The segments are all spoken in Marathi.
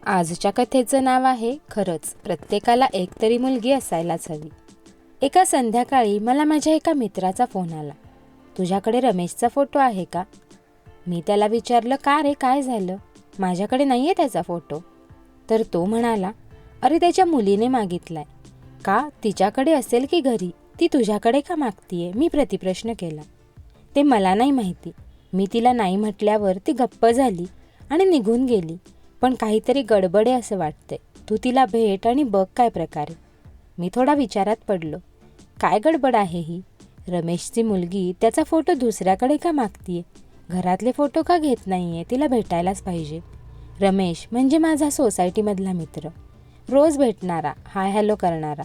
आजच्या कथेचं नाव आहे खरंच प्रत्येकाला एक तरी मुलगी असायलाच हवी. एका संध्याकाळी मला माझ्या एका मित्राचा फोन आला. तुझ्याकडे रमेशचा फोटो आहे का? मी त्याला विचारलं, का रे, काय झालं? माझ्याकडे नाही आहे त्याचा फोटो. तर तो म्हणाला, अरे त्याच्या मुलीने मागितलाय. का? तिच्याकडे असेल की घरी? ती तुझ्याकडे का मागतीये? मी प्रतिप्रश्न केला. ते मला नाही माहिती. मी तिला नाही म्हटल्यावर ती गप्प झाली आणि निघून गेली. पण काहीतरी गडबड आहे असं वाटतंय. तू तिला भेट आणि बघ काय प्रकारे. मी थोडा विचारात पडलो. काय गडबड आहे ही? रमेशची मुलगी त्याचा फोटो दुसऱ्याकडे का मागतीये? घरातले फोटो का घेत नाहीये? तिला भेटायलाच पाहिजे. रमेश म्हणजे माझा सोसायटीमधला मित्र, रोज भेटणारा, हाय हॅलो करणारा.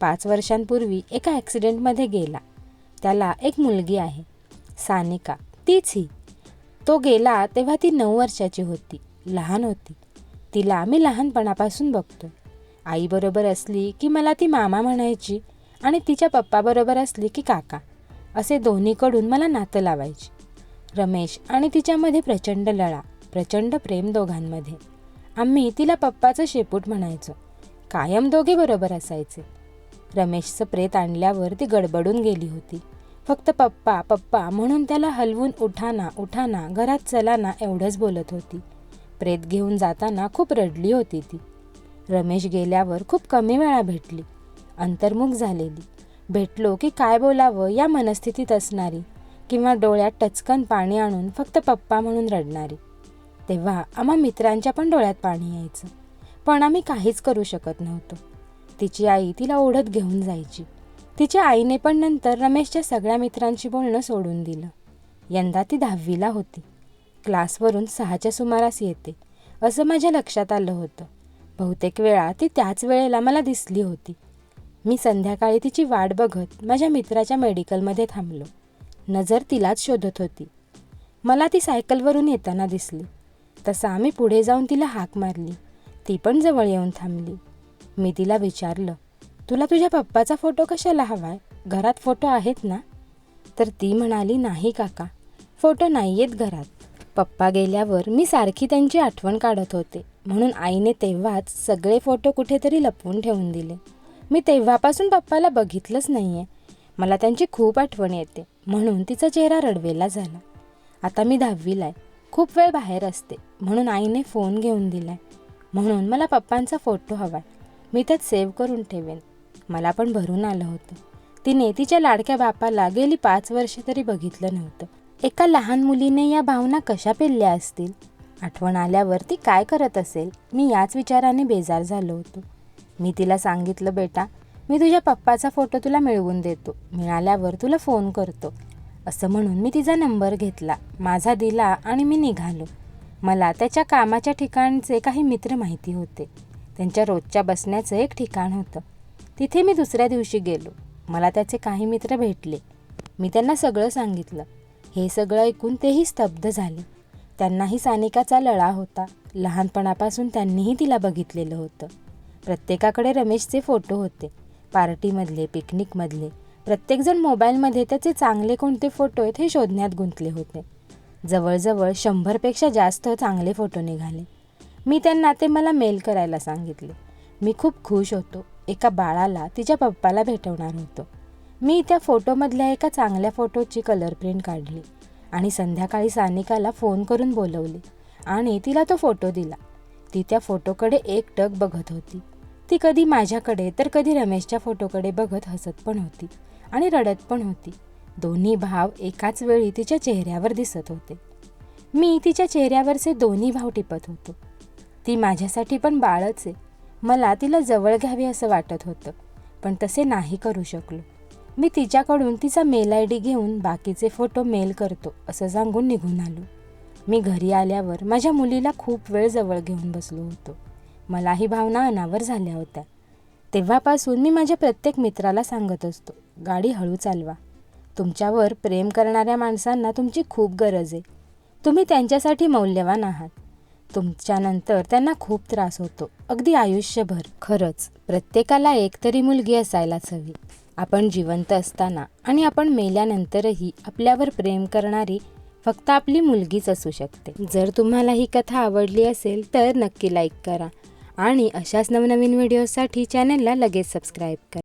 5 वर्षांपूर्वी एका ॲक्सिडेंटमध्ये गेला. त्याला एक मुलगी आहे, सानिका, तीच ही. तो गेला तेव्हा ती 9 वर्षाची होती, लहान होती. तिला मी लहानपणापासून बघतो. आईबरोबर असली की मला ती मामा म्हणायची आणि तिच्या पप्पाबरोबर असली की काका. असे दोन्हीकडून मला नातं लावायची. रमेश आणि तिच्यामध्ये प्रचंड लळा, प्रचंड प्रेम दोघांमध्ये. आम्ही तिला पप्पाचं शेपूट म्हणायचो. कायम दोघे बरोबर असायचे. रमेशचं प्रेत आणल्यावर ती गडबडून गेली होती. फक्त पप्पा पप्पा म्हणून त्याला हलवून उठाना उठाना, घरात चलाना एवढंच बोलत होती. प्रेत घेऊन जाताना खूप रडली होती ती. रमेश गेल्यावर खूप कमी वेळा भेटली, अंतर्मुख झालेली. भेटलो की काय बोलावं या मनस्थितीत असणारी, किंवा डोळ्यात टचकन पाणी आणून फक्त पप्पा म्हणून रडणारी. तेव्हा आम्हा मित्रांच्या पण डोळ्यात पाणी यायचं, पण आम्ही काहीच करू शकत नव्हतो. तिची आई तिला ओढत घेऊन जायची. तिच्या आईने पण नंतर रमेशच्या सगळ्या मित्रांशी बोलणं सोडून दिलं. यंदा ती 10वीला होती. क्लासवरून 6च्या सुमारास येते असं माझ्या लक्षात आलं होतं. बहुतेक वेळा ती त्याच वेळेला मला दिसली होती. मी संध्याकाळी तिची वाट बघत माझ्या मित्राच्या मेडिकलमध्ये थांबलो. नजर तिलाच शोधत होती. मला ती सायकलवरून येताना दिसली. तसा मी पुढे जाऊन तिला हाक मारली. ती पण जवळ येऊन थांबली. मी तिला विचारलं, तुला तुझ्या पप्पाचा फोटो कशाला हवाय? घरात फोटो आहेत ना? तर ती म्हणाली, नाही काका, फोटो नाही आहेत घरात. पप्पा गेल्यावर मी सारखी त्यांची आठवण काढत होते, म्हणून आईने तेव्हाच सगळे फोटो कुठेतरी लपवून ठेवून दिले. मी तेव्हापासून पप्पाला बघितलंच नाही आहे. मला त्यांची खूप आठवण येते, म्हणून तिचा चेहरा रडवेला झाला. आता मी 10वीला आहे, खूप वेळ बाहेर असते, म्हणून आईने फोन घेऊन दिलाय. म्हणून मला पप्पांचा फोटो हवाय. मी त्यात सेव्ह करून ठेवेन. मला पण भरून आलं होतं. तिने तिच्या लाडक्या बापाला गेली 5 वर्ष तरी बघितलं नव्हतं. एका लहान मुलीने या भावना कशा पेलल्या असतील? आठवण आल्यावर ती काय करत असेल? मी याच विचाराने बेजार झालो होतो. मी तिला सांगितलं, बेटा, मी तुझ्या पप्पाचा फोटो तुला मिळवून देतो, मिळाल्यावर तुला फोन करतो. असं म्हणून मी तिचा नंबर घेतला, माझा दिला आणि मी निघालो. मला त्याच्या कामाच्या ठिकाणचे काही मित्र माहिती होते. त्यांच्या रोजच्या बसण्याचं एक ठिकाण होतं. तिथे मी दुसऱ्या दिवशी गेलो. मला त्याचे काही मित्र भेटले. मी त्यांना सगळं सांगितलं. हे सगळं ऐकून तेही स्तब्ध झाले. त्यांनाही सानिकाचा लळा होता. लहानपणापासून त्यांनीही तिला बघितलेलं होतं. प्रत्येकाकडे रमेशचे फोटो होते, पार्टीमधले, पिकनिकमधले. प्रत्येकजण मोबाईलमध्ये त्याचे चांगले कोणते फोटो आहेत हे शोधण्यात गुंतले होते. जवळजवळ 100पेक्षा जास्त चांगले फोटो निघाले. मी त्यांना ते मला मेल करायला सांगितले. मी खूप खुश होतो. एका बाळाला तिच्या पप्पाला भेटवणार होतो. मी त्या फोटोमधल्या एका चांगल्या फोटोची कलर प्रिंट काढली आणि संध्याकाळी सानिकाला फोन करून बोलवले आणि तिला तो फोटो दिला. ती त्या फोटोकडे एकटक बघत होती. ती कधी माझ्याकडे तर कधी रमेशच्या फोटोकडे बघत हसत पण होती आणि रडत पण होती. दोन्ही भाव एकाच वेळी तिच्या चेहऱ्यावर दिसत होते. मी तिच्या चेहऱ्यावरचे दोन्ही भाव टिपत होतो. ती माझ्यासाठी पण बाळच आहे. मला तिला जवळ घ्यावी असं वाटत होतं, पण तसे नाही करू शकलो. मी तिच्याकडून तिचा मेल ID घेऊन बाकीचे फोटो मेल करतो असं सांगून निघून आलो. मी घरी आल्यावर माझ्या मुलीला खूप वेळ जवळ घेऊन बसलो होतो. मलाही भावना अनावर झाल्या होत्या. तेव्हापासून मी माझ्या प्रत्येक मित्राला सांगत असतो, गाडी हळू चालवा. तुमच्यावर प्रेम करणाऱ्या माणसांना तुमची खूप गरज आहे. तुम्ही त्यांच्यासाठी मौल्यवान आहात. तुमच्यानंतर त्यांना खूप त्रास होतो, अगदी आयुष्यभर. खरंच प्रत्येकाला एक तरी मुलगी असायलाच हवी. आपण जिवंत असताना आणि आपण मेल्यानंतरही आपल्यावर प्रेम करणारी, फक्त आपली मुलगीच असू शकते. जर तुम्हाला ही कथा आवडली असेल तर नक्की लाईक करा आणि अशाच नवनवीन व्हिडिओसाठी चॅनलला लगेच सबस्क्राईब करा.